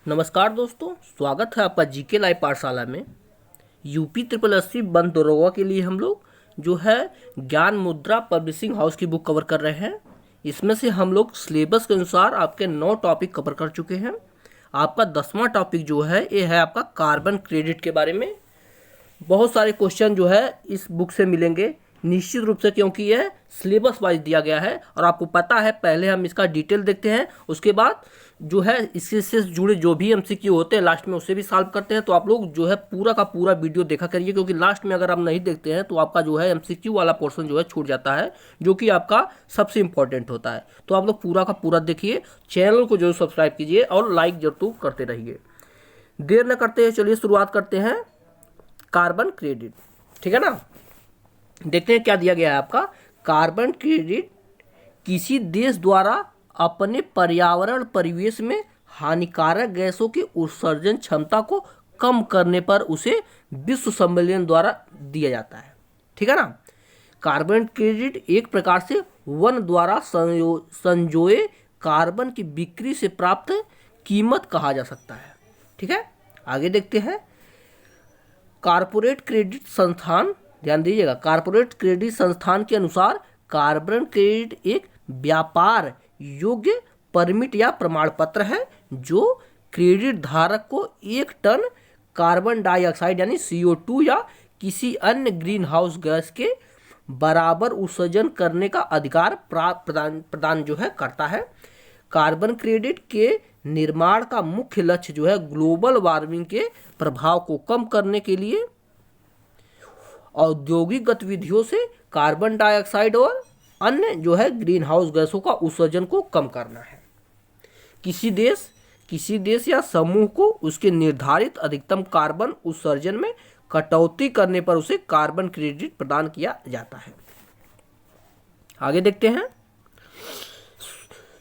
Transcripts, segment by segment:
नमस्कार दोस्तों, स्वागत है आपका जीके लाइव पाठशाला में। यूपी ट्रिपल एससी वन दरोगा के लिए हम लोग जो है ज्ञान मुद्रा पब्लिशिंग हाउस की बुक कवर कर रहे हैं। इसमें से हम लोग सिलेबस के अनुसार आपके 9 टॉपिक कवर कर चुके हैं। आपका 10वां टॉपिक जो है ये है आपका कार्बन क्रेडिट के बारे में। बहुत सारे क्वेश्चन जो है इस बुक से मिलेंगे निश्चित रूप से, क्योंकि यह सिलेबस वाइज दिया गया है और आपको पता है। पहले हम इसका डिटेल देखते हैं, उसके बाद जो है इससे से जुड़े जो भी एमसीक्यू होते हैं लास्ट में उससे भी सॉल्व करते हैं। तो आप लोग जो है पूरा का पूरा वीडियो देखा करिए, क्योंकि लास्ट में अगर आप नहीं देखते हैं तो आपका जो है एमसीक्यू वाला पोर्शन जो है छूट जाता है, जो कि आपका सबसे इंपॉर्टेंट होता है। तो आप लोग पूरा का पूरा देखिए, चैनल को जरूर सब्सक्राइब कीजिए और लाइक जरूर करते रहिए। देर न करते हैं, चलिए शुरुआत करते हैं। कार्बन क्रेडिट, ठीक है ना। देखते हैं क्या दिया गया है आपका। कार्बन क्रेडिट किसी देश द्वारा अपने पर्यावरण परिवेश में हानिकारक गैसों की उत्सर्जन क्षमता को कम करने पर उसे विश्व सम्मेलन द्वारा दिया जाता है, ठीक है ना। कार्बन क्रेडिट एक प्रकार से वन द्वारा संजोए कार्बन की बिक्री से प्राप्त कीमत कहा जा सकता है, ठीक है। आगे देखते हैं। कारपोरेट क्रेडिट संस्थान, ध्यान दीजिएगा, कारपोरेट क्रेडिट संस्थान के अनुसार कार्बन क्रेडिट एक व्यापार योग्य परमिट या प्रमाण पत्र है जो क्रेडिट धारक को 1 टन कार्बन डाइऑक्साइड यानी CO2 या किसी अन्य ग्रीन हाउस गैस के बराबर उत्सर्जन करने का अधिकार प्रदान जो है करता है। कार्बन क्रेडिट के निर्माण का मुख्य लक्ष्य जो है ग्लोबल वार्मिंग के प्रभाव को कम करने के लिए औद्योगिक गतिविधियों से कार्बन डाइऑक्साइड और अन्य जो है ग्रीन हाउस गैसों का उत्सर्जन को कम करना है। किसी देश या समूह को उसके निर्धारित अधिकतम कार्बन उत्सर्जन में कटौती करने पर उसे कार्बन क्रेडिट प्रदान किया जाता है। आगे देखते हैं।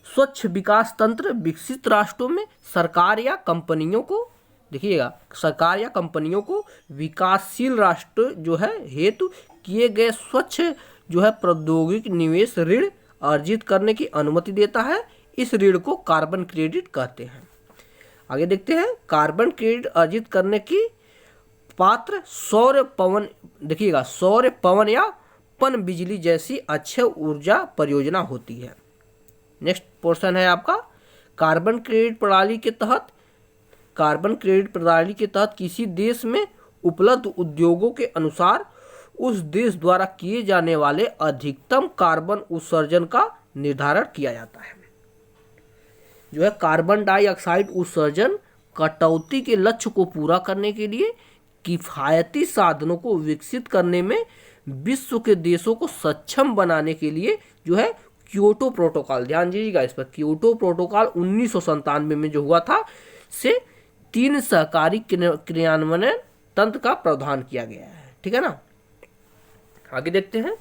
स्वच्छ विकास तंत्र विकसित राष्ट्रों में सरकार या कंपनियों को, देखिएगा, सरकार या कंपनियों को विकासशील राष्ट्र जो है हेतु किए गए स्वच्छ जो है प्रौद्योगिक निवेश ऋण अर्जित करने की अनुमति देता है। इस ऋण को कार्बन क्रेडिट कहते हैं। आगे देखते हैं। कार्बन क्रेडिट अर्जित करने की पात्र सौर पवन, देखिएगा, सौर पवन या पन बिजली जैसी अक्षय ऊर्जा परियोजना होती है। नेक्स्ट पोर्शन है आपका कार्बन क्रेडिट प्रणाली के तहत। कार्बन क्रेडिट प्रणाली के तहत किसी देश में उपलब्ध उद्योगों के अनुसार उस देश द्वारा किए जाने वाले अधिकतम कार्बन उत्सर्जन का निर्धारण किया जाता है। जो है कार्बन डाइऑक्साइड उत्सर्जन कटौती के लक्ष्य को पूरा करने के लिए किफायती साधनों को विकसित करने में विश्व के देशों को सक्षम बनाने के लिए जो है क्योटो प्रोटोकॉल, ध्यान दीजिएगा इस पर, क्योटो प्रोटोकॉल 1997 में जो हुआ था से 3 सहकारी क्रियान्वयन तंत्र का प्रावधान किया गया है, ठीक है ना। आगे देखते हैं।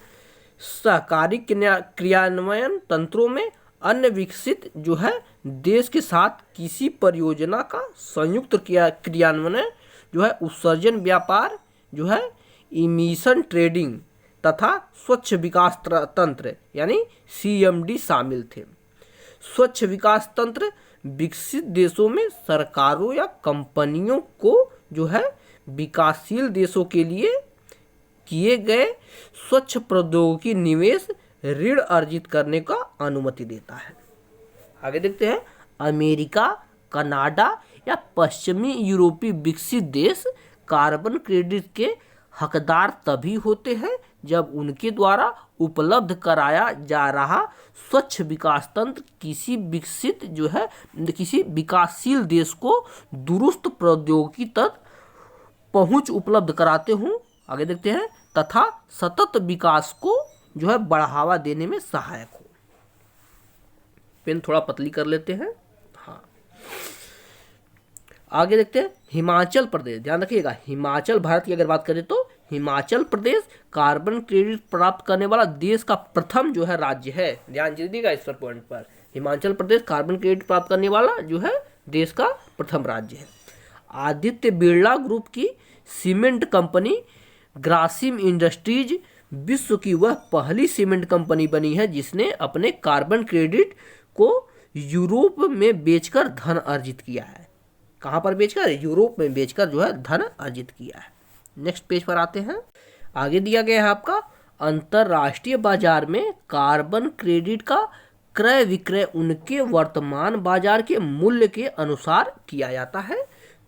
सहकारी क्रियान्वयन तंत्रों में अन्य विकसित जो है देश के साथ किसी परियोजना का संयुक्त क्रियान्वयन जो है उत्सर्जन व्यापार जो है इमिशन ट्रेडिंग तथा स्वच्छ विकास तंत्र यानी CMD शामिल थे। स्वच्छ विकास तंत्र विकसित देशों में सरकारों या कंपनियों को जो है विकासशील देशों के लिए किए गए स्वच्छ प्रौद्योगिकी निवेश ऋण अर्जित करने का अनुमति देता है। आगे देखते हैं। अमेरिका, कनाडा या पश्चिमी यूरोपीय विकसित देश कार्बन क्रेडिट के हकदार तभी होते हैं जब उनके द्वारा उपलब्ध कराया जा रहा स्वच्छ विकास तंत्र किसी विकसित जो है किसी विकासशील देश को दुरुस्त प्रौद्योगिकी तक पहुंच उपलब्ध कराते हों। आगे देखते हैं। तथा सतत विकास को जो है बढ़ावा देने में सहायक हो। पेन थोड़ा पतली कर लेते हैं। हाँ, आगे देखते हैं। हिमाचल प्रदेश, ध्यान रखिएगा, हिमाचल, भारत की अगर बात करें तो हिमाचल प्रदेश कार्बन क्रेडिट प्राप्त करने वाला देश का प्रथम जो है राज्य है। ध्यान दीजिएगा इस पर पॉइंट पर, हिमाचल प्रदेश कार्बन क्रेडिट प्राप्त करने वाला जो है देश का प्रथम राज्य है। आदित्य बिरला ग्रुप की सीमेंट कंपनी ग्रासिम इंडस्ट्रीज विश्व की वह पहली सीमेंट कंपनी बनी है जिसने अपने कार्बन क्रेडिट को यूरोप में बेचकर धन अर्जित किया है। कहाँ पर बेचकर? यूरोप में बेचकर जो है धन अर्जित किया है। नेक्स्ट पेज पर आते हैं। आगे दिया गया है आपका, अंतरराष्ट्रीय बाजार में कार्बन क्रेडिट का क्रय विक्रय उनके वर्तमान बाजार के मूल्य के अनुसार किया जाता है।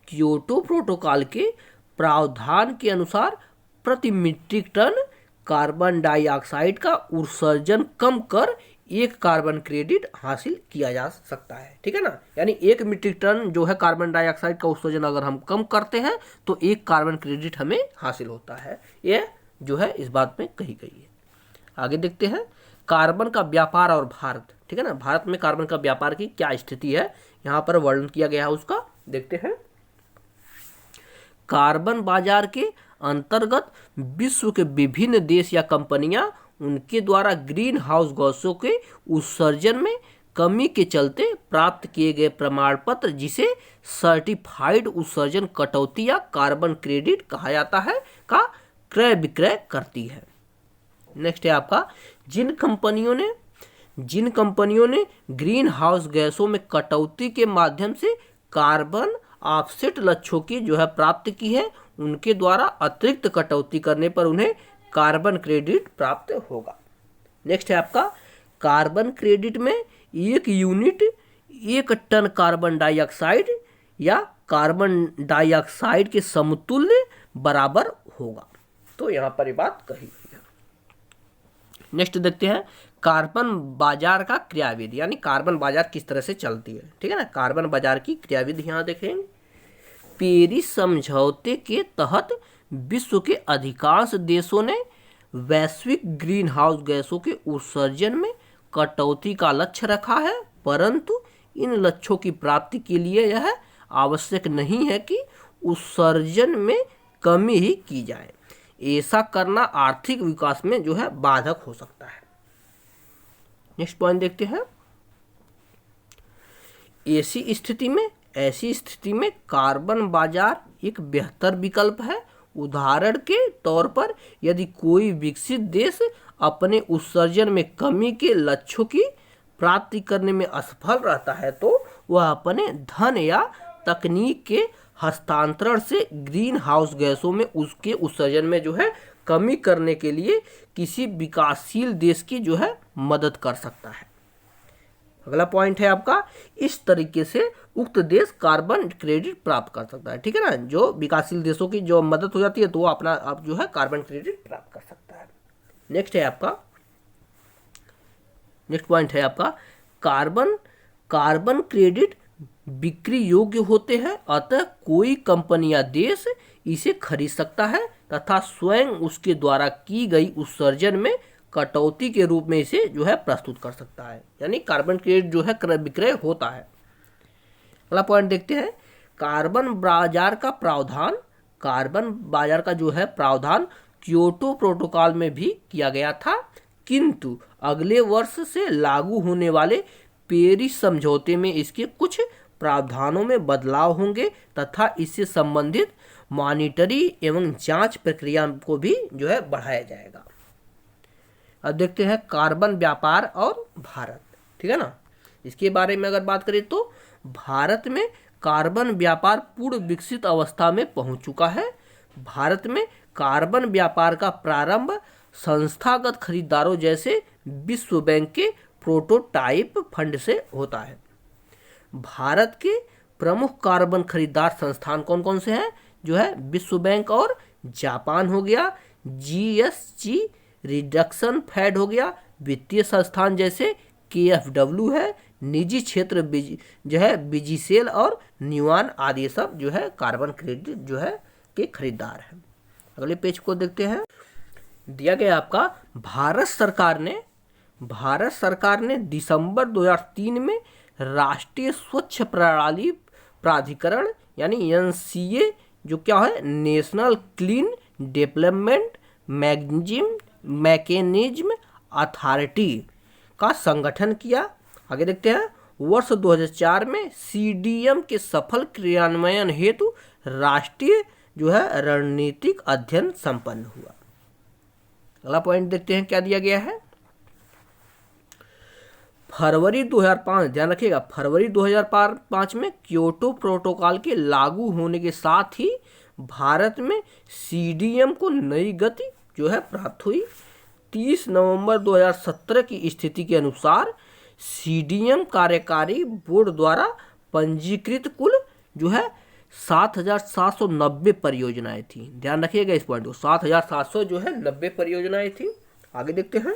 क्योटो प्रोटोकॉल के प्रावधान के अनुसार प्रति मीट्रिक टन कार्बन डाइऑक्साइड का उत्सर्जन कम कर एक कार्बन क्रेडिट हासिल किया जा सकता है। ठीक है ना, यानी 1 मीट्रिक टन जो है कार्बन डाइऑक्साइड का उत्सर्जन अगर हम कम करते हैं तो 1 कार्बन क्रेडिट हमें हासिल होता है। यह जो है इस बात में कही गई है। आगे देखते हैं कार्बन का व्यापार और भारत। ठीक है ना, भारत में कार्बन का व्यापार की क्या स्थिति है, यहाँ पर वर्णन किया गया है उसका। देखते हैं, कार्बन बाजार के अंतर्गत विश्व के विभिन्न देश या कंपनियां उनके द्वारा ग्रीन हाउस गैसों के उत्सर्जन में कमी के चलते प्राप्त किए गए प्रमाण पत्र, जिसे सर्टिफाइड उत्सर्जन कटौती या कार्बन क्रेडिट कहा जाता है, का क्रय विक्रय करती है। नेक्स्ट है आपका, जिन कंपनियों ने ग्रीन हाउस गैसों में कटौती के माध्यम से कार्बन ऑफसेट लक्ष्यों की जो है प्राप्त की है, उनके द्वारा अतिरिक्त कटौती करने पर उन्हें कार्बन क्रेडिट प्राप्त होगा। नेक्स्ट है आपका, कार्बन क्रेडिट में 1 यूनिट 1 टन कार्बन डाइऑक्साइड या कार्बन डाइऑक्साइड के समतुल्य बराबर होगा। तो यहाँ पर ये बात कही गई है। नेक्स्ट देखते हैं, कार्बन बाजार का क्रियाविधि, यानी कार्बन बाजार किस तरह से चलती है। ठीक है ना, कार्बन बाजार की क्रियाविधि यहाँ देखेंगे। पेरिस समझौते के तहत विश्व के अधिकांश देशों ने वैश्विक ग्रीन हाउस गैसों के उत्सर्जन में कटौती का लक्ष्य रखा है, परंतु इन लक्ष्यों की प्राप्ति के लिए यह आवश्यक नहीं है कि उत्सर्जन में कमी ही की जाए। ऐसा करना आर्थिक विकास में जो है बाधक हो सकता है। नेक्स्ट पॉइंट देखते हैं, ऐसी स्थिति में कार्बन बाजार एक बेहतर विकल्प है। उदाहरण के तौर पर यदि कोई विकसित देश अपने उत्सर्जन में कमी के लक्ष्यों की प्राप्ति करने में असफल रहता है, तो वह अपने धन या तकनीक के हस्तांतरण से ग्रीन हाउस गैसों में उसके उत्सर्जन में जो है कमी करने के लिए किसी विकासशील देश की जो है मदद कर सकता है। अगला पॉइंट है आपका, इस तरीके से उक्त देश कार्बन क्रेडिट प्राप्त कर सकता है। ठीक है ना, जो विकासशील देशों की जो मदद हो जाती है तो वो अपना आप जो है कार्बन क्रेडिट प्राप्त कर सकता है। नेक्स्ट पॉइंट है आपका, कार्बन क्रेडिट बिक्री योग्य होते हैं, अतः कोई कंपनी या देश इसे खरीद सकता है तथा स्वयं उसके द्वारा की गई उत्सर्जन में कटौती के रूप में इसे जो है प्रस्तुत कर सकता है, यानी कार्बन क्रेडिट जो है क्रय विक्रय होता है। अगला पॉइंट देखते हैं, कार्बन बाजार का प्रावधान। कार्बन बाजार का जो है प्रावधान क्योटो प्रोटोकॉल में भी किया गया था, किंतु अगले वर्ष से लागू होने वाले पेरिस समझौते में इसके कुछ प्रावधानों में बदलाव होंगे तथा इससे संबंधित मॉनिटरी एवं जांच प्रक्रिया को भी जो है बढ़ाया जाएगा। अब देखते हैं कार्बन व्यापार और भारत। ठीक है ना, इसके बारे में अगर बात करें तो भारत में कार्बन व्यापार पूर्ण विकसित अवस्था में पहुंच चुका है। भारत में कार्बन व्यापार का प्रारंभ संस्थागत खरीदारों जैसे विश्व बैंक के प्रोटोटाइप फंड से होता है। भारत के प्रमुख कार्बन खरीदार संस्थान कौन कौन से हैं, जो है विश्व बैंक और जापान हो गया, GSG रिडक्शन फैड हो गया, वित्तीय संस्थान जैसे KfW है, निजी क्षेत्र जो है बिजीसेल और न्यूआन आदि सब जो है कार्बन क्रेडिट जो है के खरीदार हैं। अगले पेज को देखते हैं, दिया गया आपका, भारत सरकार ने दिसंबर 2003 में राष्ट्रीय स्वच्छ प्रणाली प्राधिकरण यानी NCA जो क्या है national clean development mechanism authority का संगठन किया। आगे देखते हैं, वर्ष 2004 में CDM के सफल क्रियान्वयन हेतु राष्ट्रीय जो है रणनीतिक अध्ययन संपन्न हुआ। अगला पॉइंट देखते हैं क्या दिया गया है, फरवरी 2005, ध्यान रखिएगा, फरवरी 2005 में क्योटो प्रोटोकॉल के लागू होने के साथ ही भारत में सीडीएम को नई गति जो है प्राप्त हुई। 30 नवंबर 2017 की स्थिति के अनुसार सीडीएम कार्यकारी बोर्ड द्वारा पंजीकृत कुल जो है 7,790 परियोजनाएं थी। ध्यान रखिएगा इस पॉइंट को, 7,700 जो है 90 परियोजनाएं थी। आगे देखते हैं,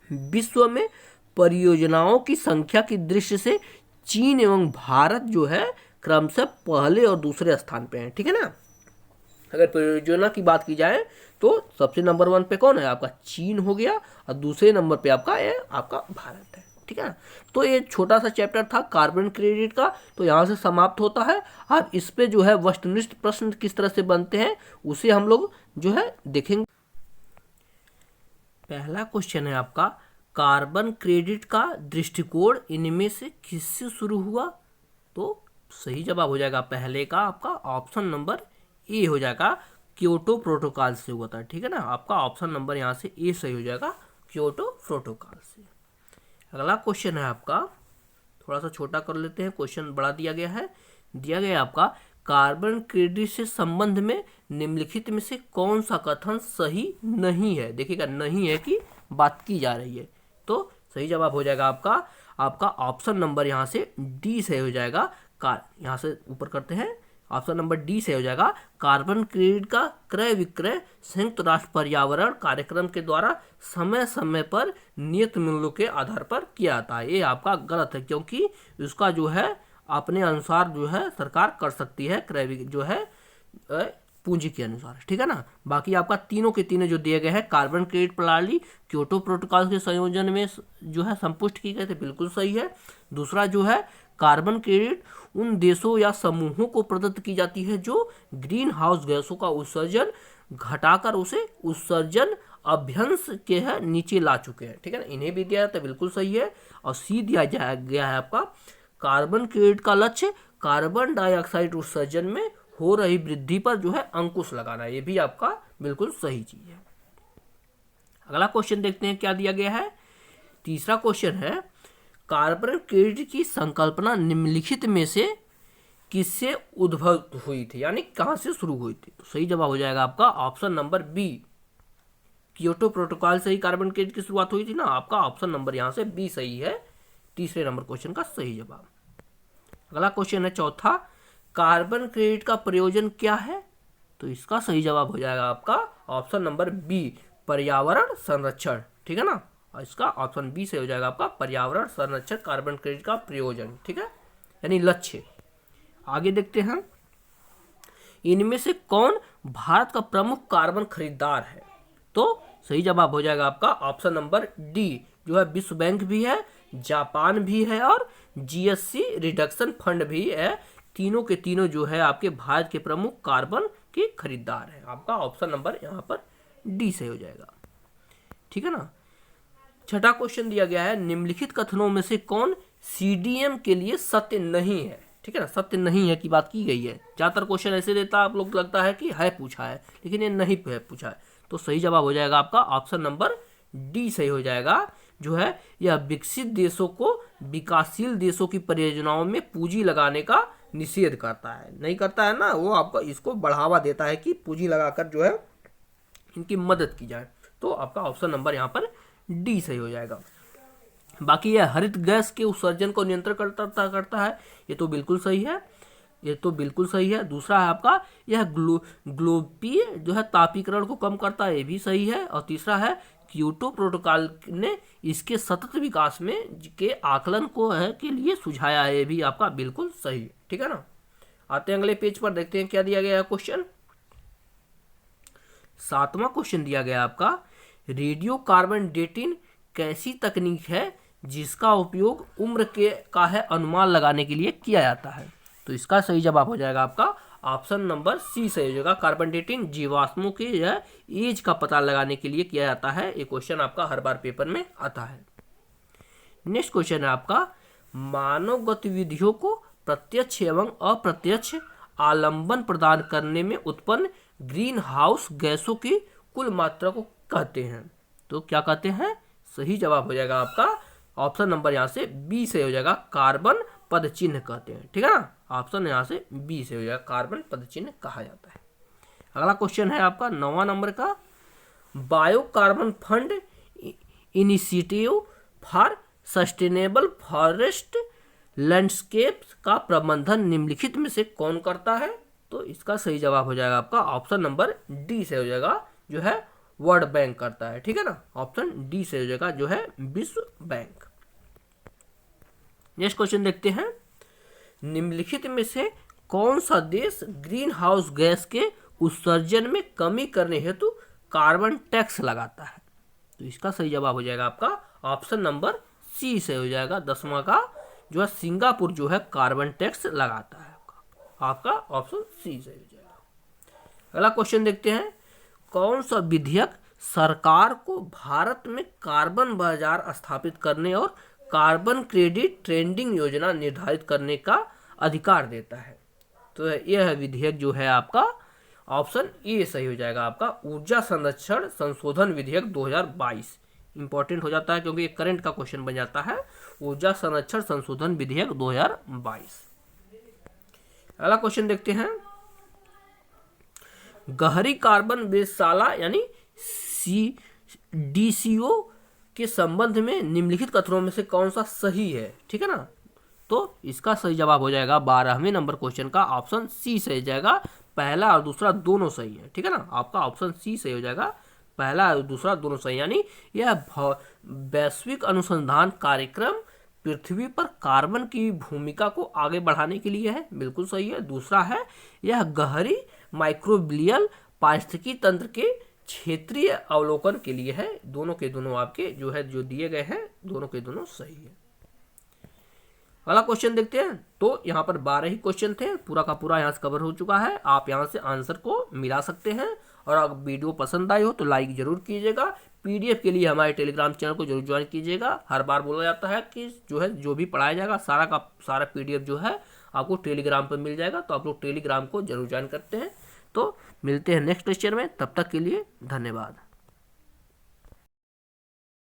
विश्व में परियोजनाओं की संख्या की दृष्टि से चीन एवं भारत जो है क्रमशः पहले और दूसरे स्थान पे हैं, ठीक है ना। अगर परियोजना की बात की जाए तो सबसे नंबर 1 पे कौन है, आपका चीन हो गया, और दूसरे नंबर पे आपका भारत है, ठीक है ना। तो ये छोटा सा चैप्टर था कार्बन क्रेडिट का, तो यहाँ से समाप्त होता है। अब इस पे जो है वस्तुनिष्ठ प्रश्न किस तरह से बनते हैं उसे हम लोग जो है देखेंगे। पहला क्वेश्चन है आपका, कार्बन क्रेडिट का दृष्टिकोण इनमें से किससे शुरू हुआ? तो सही जवाब हो जाएगा पहले का आपका ऑप्शन नंबर ए हो जाएगा, क्योटो प्रोटोकॉल से हुआ था, ठीक है ना। आपका ऑप्शन नंबर यहाँ से ए सही हो जाएगा, क्योटो प्रोटोकॉल से। अगला क्वेश्चन है आपका, थोड़ा सा छोटा कर लेते हैं, क्वेश्चन बड़ा दिया गया है आपका, कार्बन क्रेडिट से संबंध में निम्नलिखित में से कौन सा कथन सही नहीं है? देखिएगा, नहीं है कि बात की जा रही है, तो सही जवाब हो जाएगा आपका ऑप्शन नंबर यहाँ से डी से हो जाएगा। यहाँ से ऊपर करते हैं, ऑप्शन नंबर डी से हो जाएगा, कार्बन क्रेडिट का क्रय विक्रय संयुक्त राष्ट्र पर्यावरण कार्यक्रम के द्वारा समय समय पर नियत मूल्यों के आधार पर किया जाता है। ये आपका गलत है, क्योंकि इसका जो है अपने अनुसार जो है सरकार कर सकती है क्रय जो है पूंजी के अनुसार, ठीक है ना। बाकी आपका तीनों के तीनों जो दिए गए हैं, कार्बन क्रेडिट प्रणाली क्योटो प्रोटोकॉल के संयोजन में जो है संपुष्ट की गए थे, बिल्कुल सही है। दूसरा जो है, कार्बन क्रेडिट उन देशों या समूहों को प्रदत्त की जाती है जो ग्रीन हाउस गैसों का उत्सर्जन घटाकर उसे उत्सर्जन अभ्यंश के है नीचे ला चुके हैं, ठीक है ना, इन्हें भी दिया जाता है, बिल्कुल सही है। और सी दिया गया है आपका, कार्बन क्रेडिट का लक्ष्य कार्बन डाइऑक्साइड उत्सर्जन में हो रही वृद्धि पर जो है अंकुश लगाना, ये भी आपका बिल्कुल सही चीज है। अगला क्वेश्चन देखते हैं क्या दिया गया है। तीसरा क्वेश्चन है, कार्बन क्रेडिट की संकल्पना निम्नलिखित में से किससे उद्भव हुई थी, यानी कहां से शुरू हुई थी? तो सही जवाब हो जाएगा आपका option number B, Kyoto protocol से ही कार्बन क्रेडिट की शुरुआत हुई थी ना। आपका ऑप्शन नंबर यहां से बी सही है, तीसरे नंबर क्वेश्चन का सही जवाब। अगला क्वेश्चन है चौथा, कार्बन क्रेडिट का प्रयोजन क्या है? तो इसका सही जवाब हो जाएगा आपका ऑप्शन नंबर बी, पर्यावरण संरक्षण, ठीक है ना। और इसका ऑप्शन बी से हो जाएगा आपका पर्यावरण संरक्षण कार्बन क्रेडिट का प्रयोजन, ठीक है, यानी लक्ष्य। आगे देखते हैं, इनमें से कौन भारत का प्रमुख कार्बन खरीदार है? तो सही जवाब हो जाएगा आपका ऑप्शन नंबर डी, जो है विश्व बैंक भी है, जापान भी है और जीएससी रिडक्शन फंड भी है। तीनों के तीनों जो है आपके भारत के प्रमुख कार्बन के खरीदार है। आपका ऑप्शन नंबर यहाँ पर डी से हो जाएगा, ठीक है ना। छठा क्वेश्चन दिया गया है, निम्नलिखित कथनों में से कौन सीडीएम के लिए सत्य नहीं है? ठीक है ना, सत्य नहीं है की बात की गई है। ज्यादातर क्वेश्चन ऐसे देता है आप लोग लगता है कि है पूछा है, लेकिन ये नहीं है पूछा है। तो सही जवाब हो जाएगा आपका ऑप्शन नंबर डी सही हो जाएगा, जो है यह विकसित देशों को विकासशील देशों की परियोजनाओं में पूंजी लगाने का निषेध करता है, नहीं करता है ना, वो आपका इसको बढ़ावा देता है कि पूंजी लगाकर जो है इनकी मदद की जाए। तो आपका ऑप्शन नंबर यहाँ पर डी सही हो जाएगा। बाकी यह हरित गैस के उत्सर्जन को नियंत्रण करता है, ये तो बिल्कुल सही है, ये तो बिल्कुल सही है। दूसरा है आपका यह ग्लोबीय जो है तापीकरण को कम करता है, ये भी सही है। और तीसरा है क्योटो प्रोटोकॉल ने इसके सतत विकास में के आकलन को है के लिए सुझाया है, ये भी आपका बिल्कुल सही, ठीक है ना। आते हैं अगले पेज पर, देखते हैं क्या दिया गया है क्वेश्चन। 7वां क्वेश्चन दिया गया आपका, रेडियो कार्बन डेटिंग कैसी तकनीक है जिसका उपयोग उम्र का है अनुमान लगाने के लिए किया जाता है? तो इसका सही जवाब हो जाएगा आपका ऑप्शन नंबर सी सही हो जाएगा, कार्बन डेटिंग जीवाश्मों के एज का पता लगाने के लिए किया जाता है। ये क्वेश्चन आपका हर बार पेपर में आता है। नेक्स्ट क्वेश्चन है आपका, मानव गतिविधियों को प्रत्यक्ष एवं अप्रत्यक्ष आलंबन प्रदान करने में उत्पन्न ग्रीन हाउस गैसों की कुल मात्रा को कहते हैं। तो क्या कहते हैं? सही जवाब हो जाएगा आपका ऑप्शन नंबर यहाँ से बी से हो जाएगा, कार्बन पद चिन्ह कहते हैं, ठीक है ना। ऑप्शन यहाँ से बी से हो जाएगा, कार्बन पद चिन्ह कहा जाता है। अगला क्वेश्चन है आपका 9वां नंबर का, bio carbon fund initiative for sustainable forest landscapes का प्रबंधन निम्नलिखित में से कौन करता है? तो इसका सही जवाब हो जाएगा आपका ऑप्शन नंबर डी से हो जाएगा, जो है वर्ल्ड बैंक करता है, ठीक है ना। ऑप्शन डी से हो जाएगा, जो है विश्व बैंक। नेक्स्ट क्वेश्चन देखते हैं, निम्नलिखित में से कौन सा देश ग्रीन हाउस गैस के उत्सर्जन में कमी करने हेतु कार्बन टैक्स लगाता है? तो इसका सही जवाब हो जाएगा आपका ऑप्शन नंबर सी से हो जाएगा, 10वां का जो है सिंगापुर जो है कार्बन टैक्स लगाता है। आपका ऑप्शन सी से हो जाएगा। अगला क्वेश्चन देखते हैं, कौन सा विधेयक सरकार को भारत में कार्बन बाजार स्थापित करने और कार्बन क्रेडिट ट्रेडिंग योजना निर्धारित करने का अधिकार देता है? तो यह विधेयक जो है आपका ऑप्शन ए सही हो जाएगा, आपका ऊर्जा संरक्षण संशोधन विधेयक 2022 इंपॉर्टेंट हो जाता है क्योंकि ये करंट का क्वेश्चन बन जाता है, ऊर्जा संरक्षण संशोधन विधेयक 2022। अगला क्वेश्चन देखते हैं, गहरी कार्बन वेधशाला यानी DCO के संबंध में निम्नलिखित कथनों में से कौन सा सही है? ठीक है ना। तो इसका सही जवाब हो जाएगा 12वें नंबर क्वेश्चन का ऑप्शन सी से हो जाएगा, पहला और दूसरा दोनों सही है, ठीक है ना। आपका ऑप्शन सी सही हो जाएगा, पहला और दूसरा दोनों सही, यानी यह वैश्विक अनुसंधान कार्यक्रम पृथ्वी पर कार्बन की भूमिका को आगे बढ़ाने के लिए है, बिल्कुल सही है। दूसरा है यह गहरी माइक्रोबियल पारिस्थितिकी तंत्र के क्षेत्रीय अवलोकन के लिए है। दोनों के दोनों आपके जो है जो दिए गए हैं दोनों के दोनों सही है। अगला क्वेश्चन देखते हैं, तो यहाँ पर 12 ही क्वेश्चन थे, पूरा का पूरा यहाँ से कवर हो चुका है। आप यहाँ से आंसर को मिला सकते हैं, और अगर वीडियो पसंद आई हो तो लाइक जरूर कीजिएगा। पीडीएफ के लिए हमारे टेलीग्राम चैनल को जरूर ज्वाइन कीजिएगा। हर बार बोला जाता है कि जो भी पढ़ाया जाएगा सारा का सारा पीडीएफ जो है आपको टेलीग्राम पर मिल जाएगा, तो आप लोग टेलीग्राम को जरूर ज्वाइन करते हैं। तो मिलते हैं नेक्स्ट लेक्चर में, तब तक के लिए धन्यवाद।